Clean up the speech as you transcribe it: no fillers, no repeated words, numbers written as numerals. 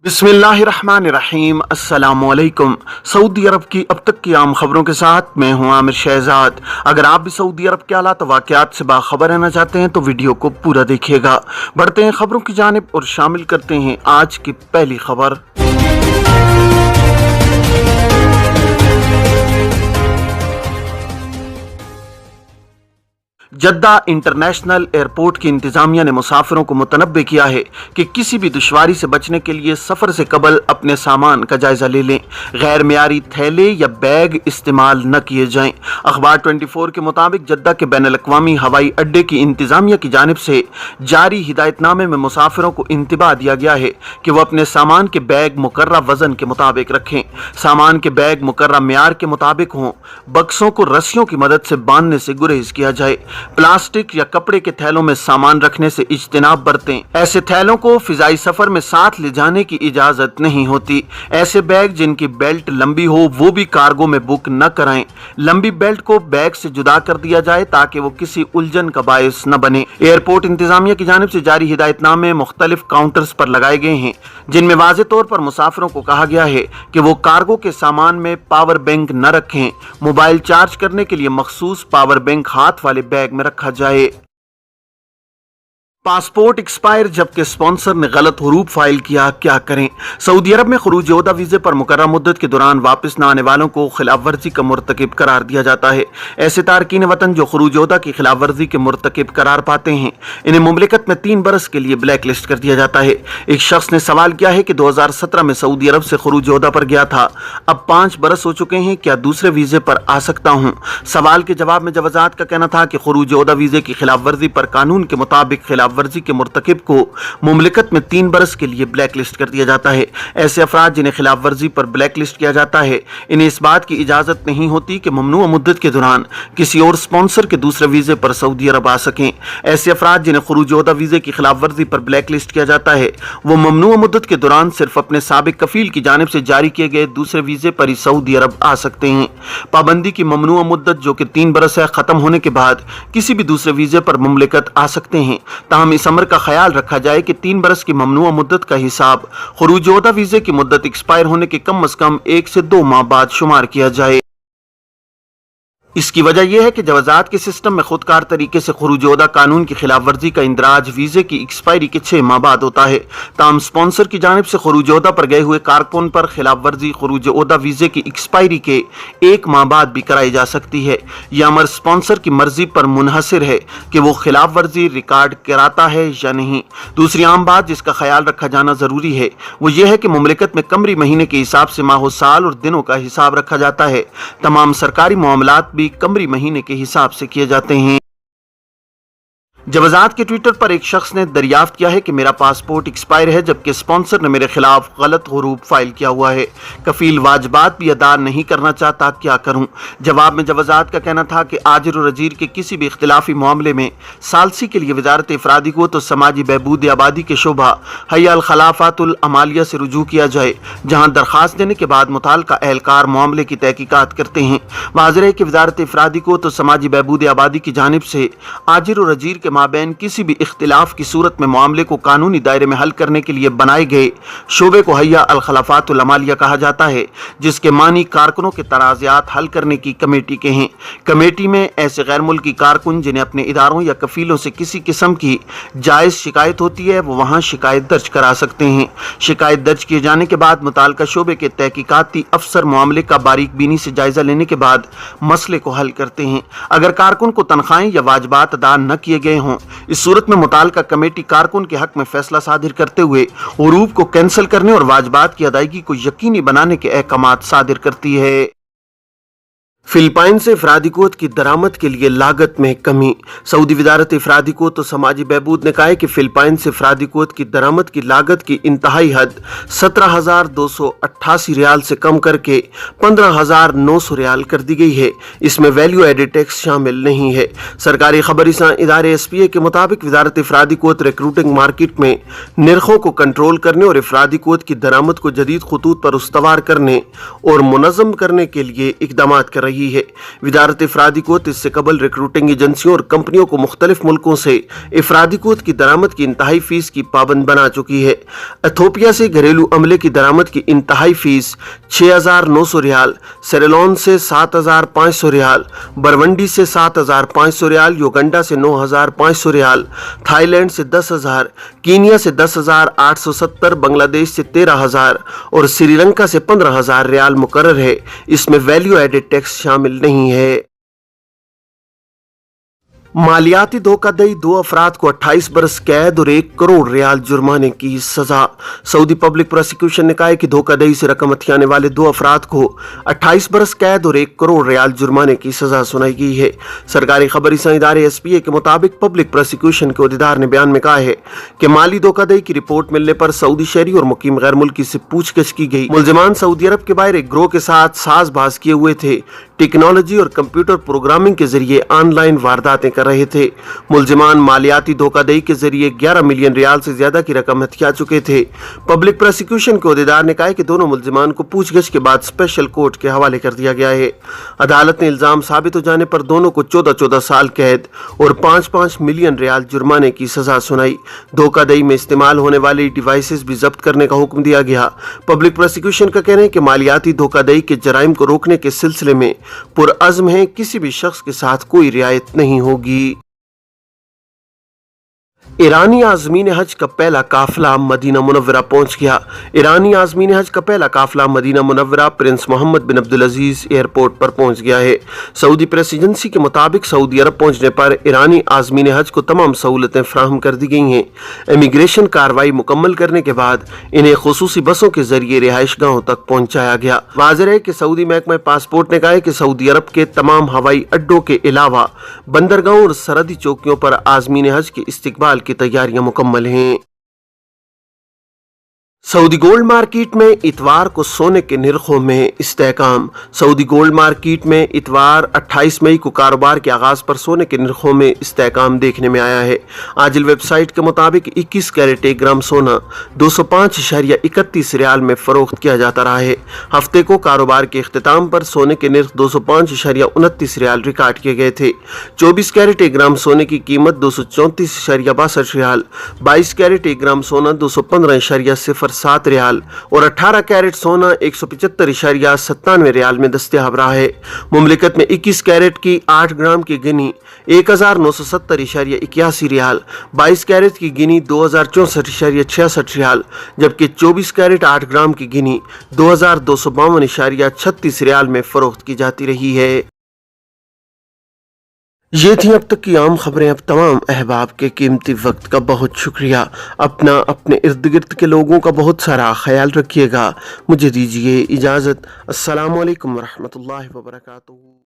बिस्मिल्लाहिर्रहमानिर्रहीम। अस्सलामुअलैकुम। सऊदी अरब की अब तक की आम खबरों के साथ मैं हूं आमिर शहजाद। अगर आप भी सऊदी अरब के हालात वाक़यात से बाखबर रहना चाहते हैं तो वीडियो को पूरा देखिएगा। बढ़ते हैं खबरों की जानिब और शामिल करते हैं आज की पहली खबर। जद्दा इंटरनेशनल एयरपोर्ट की इंतजामिया ने मुसाफिरों को मुतनब्बे किया है कि किसी भी दुश्वारी से बचने के लिए सफ़र से कबल अपने सामान का जायज़ा ले लें। गैर मियारी थैले या बैग इस्तेमाल न किए जाएं। अखबार 24 के मुताबिक जद्दा के बैनुल-अक़वामी हवाई अड्डे की इंतजामिया की जानिब से जारी हिदायतनामे में मुसाफिरों को इंतबाह दिया गया है कि वह अपने सामान के बैग मुकर्रा वज़न के मुताबिक रखें। सामान के बैग मुकर्रा मियार के मुताबिक हों। बक्सों को रस्सियों की मदद से बांधने से गुरेज किया जाए। प्लास्टिक या कपड़े के थैलों में सामान रखने से इज्तिनाब बरतें। ऐसे थैलों को फिजाई सफर में साथ ले जाने की इजाजत नहीं होती। ऐसे बैग जिनकी बेल्ट लंबी हो वो भी कार्गो में बुक न कराएं। लंबी बेल्ट को बैग से जुदा कर दिया जाए ताकि वो किसी उलझन का बायस न बने। एयरपोर्ट इंतजामिया की जानिब से जारी हिदायतनामे मुख्तलिफ काउंटर्स पर लगाए गए हैं जिनमें वाज़े तौर पर मुसाफिरों को कहा गया है कि वो कार्गो के सामान में पावर बैंक न रखें। मोबाइल चार्ज करने के लिए मखसूस पावर बैंक हाथ वाले बैग में रखा जाए। पासपोर्ट एक्सपायर जबकि स्पॉन्सर ने गलत हरूफ फाइल किया, क्या करें? सऊदी अरब में खरूज ओहदा वीज़े पर मुकर्रर मुद्दत के दौरान वापस न आने वालों को खिलाफ वर्जी का मुर्तकिब करार दिया जाता है। ऐसे तारकीन वतन जो खरूज ओहदा की खिलाफ वर्जी के मुर्तकिब करार पाते हैं इन्हें मुमलिकत में 3 बरस के लिए ब्लैक लिस्ट कर दिया जाता है। एक शख्स ने सवाल किया है कि 2017 में सऊदी अरब से खरूज ओहदा पर गया था, अब 5 बरस हो चुके हैं, क्या दूसरे वीज़े पर आ सकता हूँ? सवाल के जवाब में जवाजात का कहना था कि खरूज ओहदा वीज़े की खिलाफ वर्जी पर कानून के मुताबिक खिलाफ वर्जी के मुर्तकिब को मुमलिकत में 3 बरस के लिए ब्लैक लिस्ट कर दिया जाता है। ऐसे अफराद जिन्हें खिलाफ वर्जी पर ब्लैक लिस्ट किया जाता है इन्हें इस बात की इजाजत नहीं होती कि ममनूआ मुद्दत के दौरान किसी और स्पॉन्सर के दूसरे वीजे पर सऊदी अरब आ सकें। ऐसे अफराद जिन्हें खरूज ओहदा वीजे की खिलाफ वर्जी पर ब्लैक लिस्ट किया जाता है वो ममनूआ मुद्दत के दौरान सिर्फ अपने साबिक कफील की जानिब से जारी किए गए दूसरे वीजे पर ही सऊदी अरब आ सकते हैं। पाबंदी की ममनूआ मुद्दत जो कि 3 बरस है खत्म होने के बाद किसी भी दूसरे वीजे पर मुमलिकत आ सकते हैं। ताहम इस अमर का ख्याल रखा जाए कि 3 बरस की ममनुआ मुद्दत का हिसाब खरूज ओहदा वीजे की मुद्दत एक्सपायर होने के कम से कम 1 से 2 माह बाद शुमार किया जाए। इसकी वजह यह है कि जवाजात के सिस्टम में खुदकार तरीके से खरूज ओहदा कानून की खिलाफ वर्जी का इंदराज वीजे की एक्सपायरी के 6 माह बाद होता है। ताहम स्पॉन्सर की जानिब से खरूज ओहदा पर गए हुए कारकुन पर खिलाफ वर्जी खरूज ओहदा वीजे की एक्सपायरी के 1 माह बाद भी कराई जा सकती है। यह अमर स्पॉन्सर की मर्जी पर मुनहसिर है कि वो खिलाफ वर्जी रिकॉर्ड कराता है या नहीं। दूसरी आम बात जिसका ख्याल रखा जाना जरूरी है वो ये है कि मुमलिकत में कमरी महीने के हिसाब से माह, साल और दिनों का हिसाब रखा जाता है। तमाम सरकारी मामलात भी कमरी महीने के हिसाब से किए जाते हैं। जवाजात के ट्विटर पर एक शख्स ने दरियाफ्त किया है कि मेरा पासपोर्ट एक्सपायर है जबकि स्पॉन्सर ने मेरे खिलाफ गलत हरूफ फाइल किया हुआ है। कफील वाजबात भी अदा नहीं करना चाहता, क्या करूं? जवाब में जवाजात का कहना था कि आजिर और अजीर के किसी भी इख्तिलाफी मामले में सालसी के लिए वजारत इफरादी को तो समाजी बहबूद आबादी के शोबा हय्या अल खलाफातुल अमालिया से रुजू किया जाए जहां दरखास्त देने के बाद मुताल्लिका एहलकार मामले की तहकीकात करते हैं। वाज़ेह है कि वजारत इफरादी को तो समाजी बहबूद आबादी की जानिब से आजिर और अजीर के माबैन किसी भी इख्तिलाफ की सूरत में मामले को कानूनी दायरे में हल करने के लिए बनाए गए शोबे को हय्या अल खलाफातुल अमालिया कहा जाता है, जिसके मानी कारकुनों के तनाज़ात हल करने की कमेटी के हैं। कमेटी में ऐसे गैर मुल्की कारकुन जिन्हें अपने इदारों या कफीलों से किसी किस्म की जायज़ शिकायत होती है वो वहाँ शिकायत दर्ज करा सकते हैं। शिकायत दर्ज किए जाने के बाद मुताल्लिका शोबे के तहकीकाती अफसर मामले का बारीक बीनी से जायजा लेने के बाद मसले को हल करते हैं। अगर कारकुन को तनख्वाहें या वाजबात अदा न किए गए हों इस सूरत में मुताल्लिका कमेटी कारकुन के हक में फैसला सादिर करते हुए हरूफ को कैंसिल करने और वाजबात की अदायगी को यकीनी बनाने के अहकामात सादिर करती है। फिलिपाइन से अफरादी कोत की दरामद के लिए लागत में कमी। सऊदी वजारत अफरादी कोत और समाजी बहबूद ने कहा है कि फिलिपाइन से अफरादी कोत की दरामद की लागत की इंतहाई हद 17,288 रियाल से कम करके 15,900 रियाल कर दी गई है। इसमें वैल्यू एडेड टैक्स शामिल नहीं है। सरकारी खबरसां इदारे SPA के मुताबिक वजारत अफरादी कोत रिक्रूटिंग मार्केट में निर्खों को कंट्रोल करने और अफरादी कोत की दरामद को जदीद खतूत पर उस्तवार करने और मुनज़्ज़म करने के लिए इकदाम कर रही रही है। वजारत अफरादी कोत इससे कबल रिक्रूटिंग एजेंसियों और कंपनियों को मुख्तलिफ मुल्कों से अफरादी कोत की दरामद की इंतहाई फीस की पाबंद बना चुकी है। एथोपिया से घरेलू अमले की दरामद की इंतहाई फीस 6,900 रियाल, सेरेलोन से 7,500 रियाल, बरवंडी से 7,500 रियाल, युगांडा से 9,500 रियाल, थाईलैंड से 10,000, कीनिया से 10,870, बांग्लादेश से 13,000 और श्रीलंका से 15,000 रियाल मुकर्रर है। इसमें वैल्यू एडेड टैक्स शामिल नहीं है। मालियाती धोखाधड़ी, 2 अफराद को 28 बरस कैद और 1 करोड़ रियाल जुर्माने की सजा। सऊदी पब्लिक प्रोसिक्यूशन ने कहा है कि धोखाधड़ी से रकम हथियाने वाले 2 अफराद को 28 बरस कैद और 1 करोड़ रियाल जुर्माने की सजा सुनाई गई है। सरकारी खबरी इदारे SPA के मुताबिक पब्लिक प्रोसिक्यूशन के अहदेदार ने बयान में कहा है कि माली धोखाधड़ी की रिपोर्ट मिलने पर सऊदी शहरी और मुकीम गैर मुल्की से पूछताछ की गई। मुलजिमान सऊदी अरब के बाहर एक गिरोह के साथ साजबाज किए हुए थे। टेक्नोलॉजी और कंप्यूटर प्रोग्रामिंग के जरिए ऑनलाइन वारदातें कर रहे थे। मुलजिमान मालियाती धोखाधड़ी के जरिए 11 मिलियन रियाल से ज्यादा की रकम हथिया चुके थे। पब्लिक प्रोसिक्यूशन के अहदेदार ने कहा कि दोनों मुलजिमान को पूछगछ के बाद स्पेशल कोर्ट के हवाले कर दिया गया है। अदालत ने इल्जाम साबित हो जाने पर दोनों को 14-14 साल कैद और 5-5 मिलियन रियाल जुर्माने की सजा सुनाई। धोखाधड़ी में इस्तेमाल होने वाली डिवाइसेस भी जब्त करने का हुक्म दिया गया। पब्लिक प्रोसिक्यूशन का कहना है कि मालियाती धोखाधड़ी के जराइम को रोकने के सिलसिले में पुरअज़्म है, किसी भी शख्स के साथ कोई रियायत नहीं होगी। ईरानी आज़मीन हज का पहला काफिला मदीना मुनव्वरा पहुंच गया। ईरानी आज़मीन हज का पहला काफिला मदीना मुनव्वरा प्रिंस मोहम्मद बिन अब्दुल अजीज एयरपोर्ट पर पहुंच गया है। सऊदी प्रेस एजेंसी के मुताबिक सऊदी अरब पहुंचने पर ईरानी आज़मीन हज को तमाम सहूलतें फराहम कर दी गई हैं। इमिग्रेशन कार्रवाई मुकम्मल करने के बाद इन्हें खुसूसी बसों के जरिए रिहाइश गाहों तक पहुंचाया गया। वाज़ेह है कि सऊदी महकमा पासपोर्ट ने कहा है कि सऊदी अरब के तमाम हवाई अड्डों के अलावा बंदरगाहों और सरहदी चौकियों पर आज़मीन हज के इस्तकबाल की तैयारियां मुकम्मल हैं। सऊदी गोल्ड मार्केट में इतवार को सोने के निर्खों में इस्तेहकाम। सऊदी गोल्ड मार्केट में इतवार 28 मई को कारोबार के आगाज पर सोने के निर्खों में इस्तेहकाम देखने में आया है। आजिल वेबसाइट के मुताबिक 21 कैरेट 1 ग्राम सोना 205.31 रियाल में फरोख्त किया जाता रहा है। हफ्ते को कारोबार के इख्तिताम पर सोने के निर्ख 205.29 रियाल रिकॉर्ड किए गए थे। 24 कैरेट 1 ग्राम सोने की कीमत 234.62 रियाल, 22 कैरेट 1 ग्राम सोना 215.07 रियाल और 18 कैरेट सोना 175.97 रियाल में दस्तयाब रहा है। मुमलिकत में 21 कैरेट की 8 ग्राम की गिनी 1970.81 रियाल, 22 कैरेट की गिनी 2064.66 रियाल, जबकि 24 कैरेट 8 ग्राम की गिनी 2252.36 रियाल में फरोख्त की जाती रही है। ये थी अब तक की आम खबरें। अब तमाम अहबाब के कीमती वक्त का बहुत शुक्रिया। अपना अपने इर्द गिर्द के लोगों का बहुत सारा ख्याल रखिएगा। मुझे दीजिए इजाज़त। अस्सलामु अलैकुम वरहमतुल्लाहि वबरकातुहू।